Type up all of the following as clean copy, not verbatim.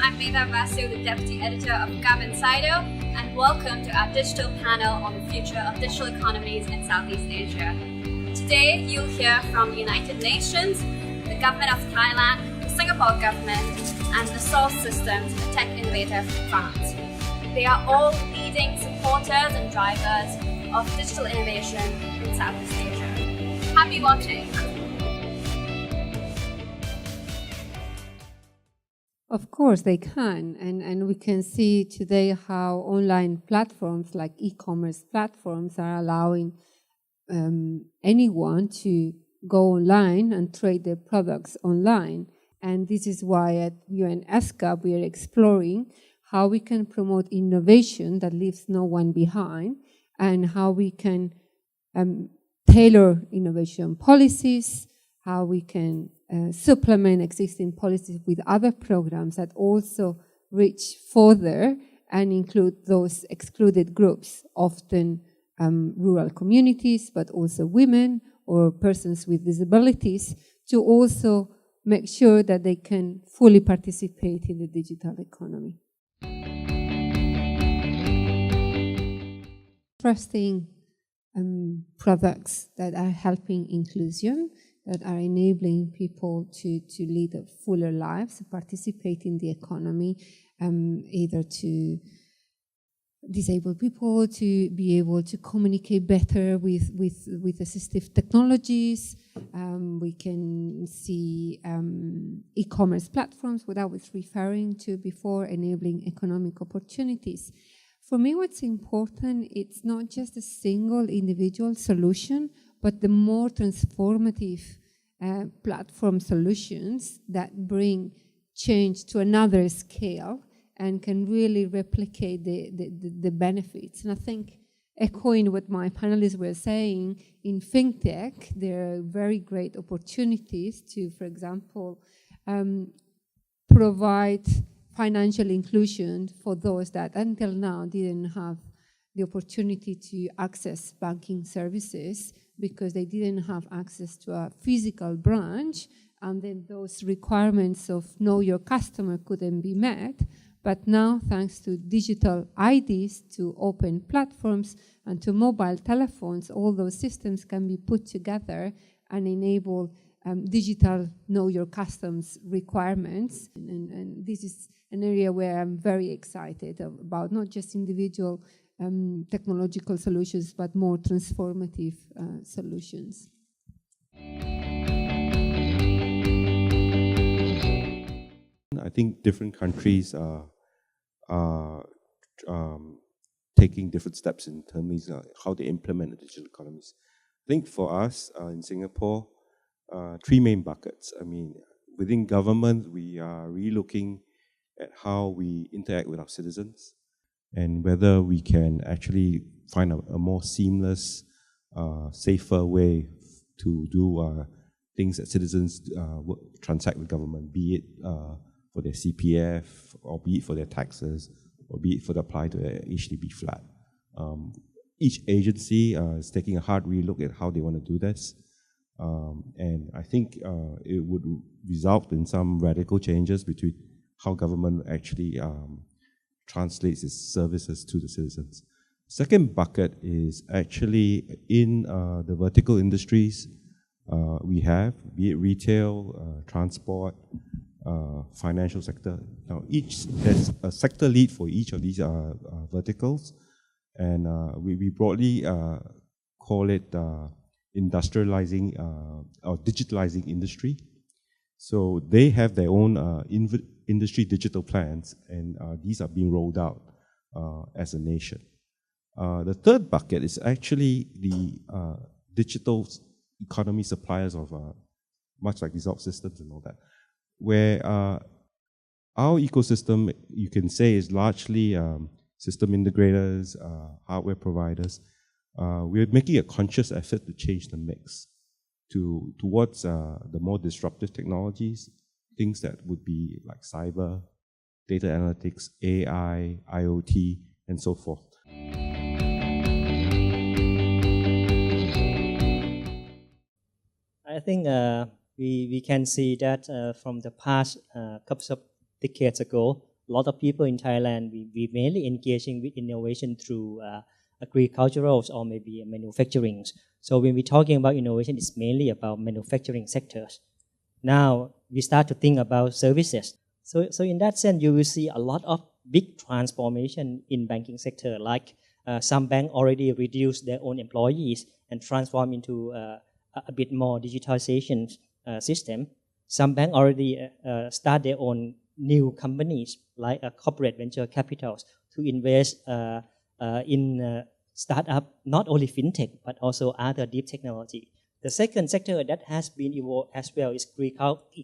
I'm Meva Vasu, the Deputy Editor of GovInsider, and welcome to our digital panel on the future of digital economies in Southeast Asia. Today, you'll hear from the United Nations, the Government of Thailand, the Singapore Government, and Dassault Systèmes, a tech innovator from France. They are all leading supporters and drivers of digital innovation in Southeast Asia. Happy watching! Of course they can, and we can see today how online platforms like e-commerce platforms are allowing anyone to go online and trade their products online. And this is why at UN ESCAP we are exploring how we can promote innovation that leaves no one behind, and how we can tailor innovation policies, how we can supplement existing policies with other programs that also reach further and include those excluded groups, often rural communities, but also women or persons with disabilities, to also make sure that they can fully participate in the digital economy. Trusting products that are helping inclusion, that are enabling people to lead a fuller lives, participate in the economy, either to disabled people to be able to communicate better with assistive technologies. We can see e-commerce platforms, what I was referring to before, enabling economic opportunities. For me, what's important, it's not just a single individual solution, but the more transformative platform solutions that bring change to another scale and can really replicate the benefits. And I think, echoing what my panelists were saying, in fintech, there are very great opportunities to, for example, provide financial inclusion for those that until now didn't have the opportunity to access banking services because they didn't have access to a physical branch, and then those requirements of know your customer couldn't be met. But now, thanks to digital IDs, to open platforms, and to mobile telephones, all those systems can be put together and enable digital know your customs requirements. And this is an area where I'm very excited about, not just individual technological solutions, but more transformative solutions. I think different countries are taking different steps in terms of how they implement the digital economies. I think for us in Singapore, three main buckets. I mean, within government, we are relooking at how we interact with our citizens and whether we can actually find a more seamless, safer way to do things that citizens transact with government, be it for their CPF, or be it for their taxes, or be it for the apply to their HDB flat. Each agency is taking a hard relook at how they want to do this. And I think it would result in some radical changes between how government actually translates its services to the citizens. Second bucket is actually in the vertical industries we have, be it retail, transport, financial sector. Now, there's a sector lead for each of these verticals, and we broadly call it industrializing or digitalizing industry. So they have their own industry digital plans, and these are being rolled out as a nation. The third bucket is actually the digital economy suppliers of much like Dassault Systèmes and all that, where our ecosystem, you can say, is largely system integrators, hardware providers. We're making a conscious effort to change the mix towards the more disruptive technologies, things that would be like cyber, data analytics, AI, IoT, and so forth. I think we can see that from the past couple of decades ago, lot of people in Thailand, we mainly engaging with innovation through agricultural or maybe manufacturing. So when we're talking about innovation, it's mainly about manufacturing sectors. Now we start to think about services. So in that sense, you will see a lot of big transformation in banking sector. Like some bank already reduced their own employees and transform into a bit more digitalization system. Some bank already start their own new companies like corporate venture capitals to invest in startup, not only fintech but also other deep technology. The second sector that has been evolved as well is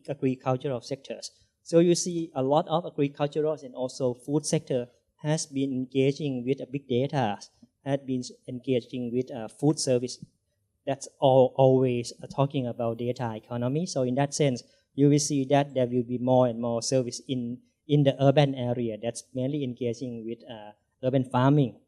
agricultural sectors. So you see a lot of agricultural and also food sector has been engaging with big data, has been engaging with food service. That's always talking about data economy. So in that sense, you will see that there will be more and more service in the urban area that's mainly engaging with urban farming,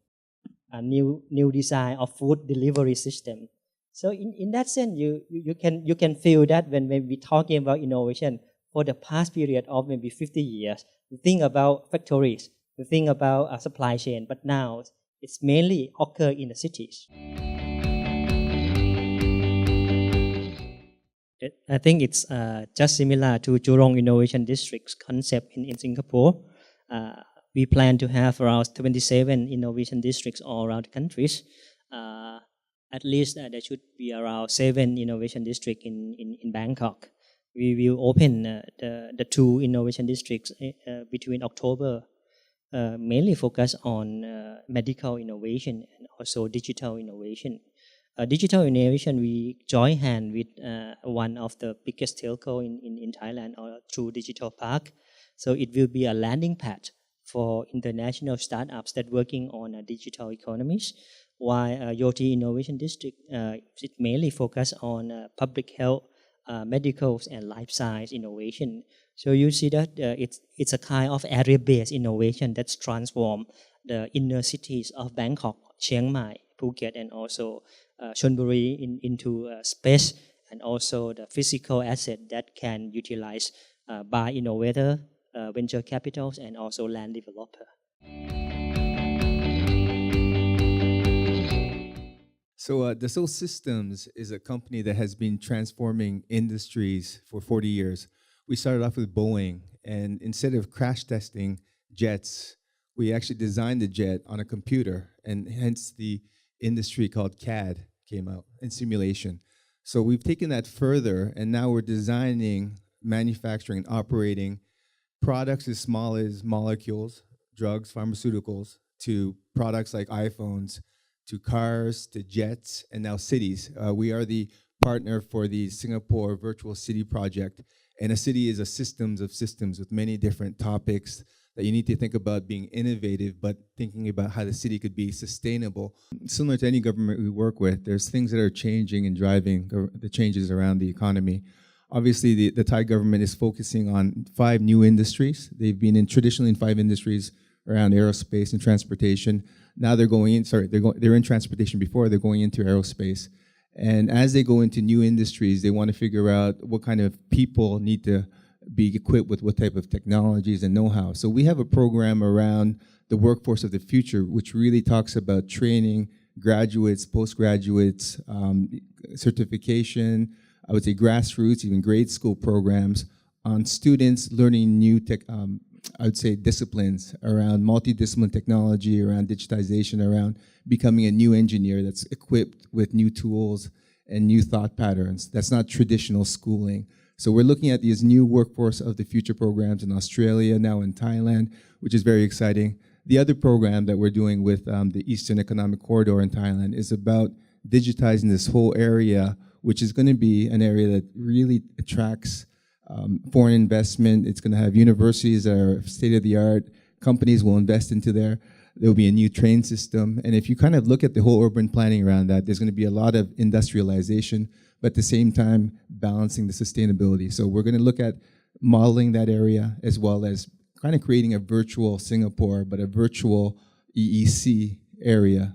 a new design of food delivery system. So in that sense, you can feel that when we're talking about innovation for the past period of maybe 50 years, we think about factories, we think about a supply chain, but now it's mainly occur in the cities. I think it's just similar to Jurong Innovation District's concept in Singapore. We plan to have around 27 innovation districts all around the countries. At least there should be around 7 innovation districts in Bangkok. We will open the 2 innovation districts between October, mainly focus on medical innovation and also digital innovation. Digital innovation, we join hand with one of the biggest telco in Thailand through Digital Park. So it will be a landing pad for international startups that working on digital economies. While Yoti Innovation District, it mainly focus on public health, medicals, and life science innovation. So you see that it's a kind of area-based innovation that's transformed the inner cities of Bangkok, Chiang Mai, Phuket, and also Chonburi into space and also the physical asset that can utilize by innovator, venture capitals, and also land developer. So Dassault Systems is a company that has been transforming industries for 40 years. We started off with Boeing, and instead of crash testing jets, we actually designed the jet on a computer, and hence the industry called CAD came out, in simulation. So we've taken that further, and now we're designing, manufacturing, and operating products as small as molecules, drugs, pharmaceuticals, to products like iPhones, to cars, to jets, and now cities. We are the partner for the Singapore Virtual City Project, and a city is a systems of systems with many different topics that you need to think about being innovative, but thinking about how the city could be sustainable. Similar to any government we work with, there's things that are changing and driving the changes around the economy. Obviously, the Thai government is focusing on 5 new industries. They've been traditionally in 5 industries around aerospace and transportation. Now they're going in, they're in transportation before, they're going into aerospace. And as they go into new industries, they want to figure out what kind of people need to be equipped with what type of technologies and know-how. So we have a program around the workforce of the future, which really talks about training graduates, postgraduates, certification, I would say grassroots, even grade school programs on students learning new I would say disciplines around multidisciplinary technology, around digitization, around becoming a new engineer that's equipped with new tools and new thought patterns. That's not traditional schooling. So we're looking at these new workforce of the future programs in Australia, now in Thailand, which is very exciting. The other program that we're doing with the Eastern Economic Corridor in Thailand is about digitizing this whole area, which is going to be an area that really attracts foreign investment. It's going to have universities that are state-of-the-art. Companies will invest into there. There will be a new train system. And if you kind of look at the whole urban planning around that, there's going to be a lot of industrialization, but at the same time, balancing the sustainability. So we're going to look at modeling that area as well as kind of creating a virtual Singapore, but a virtual EEC area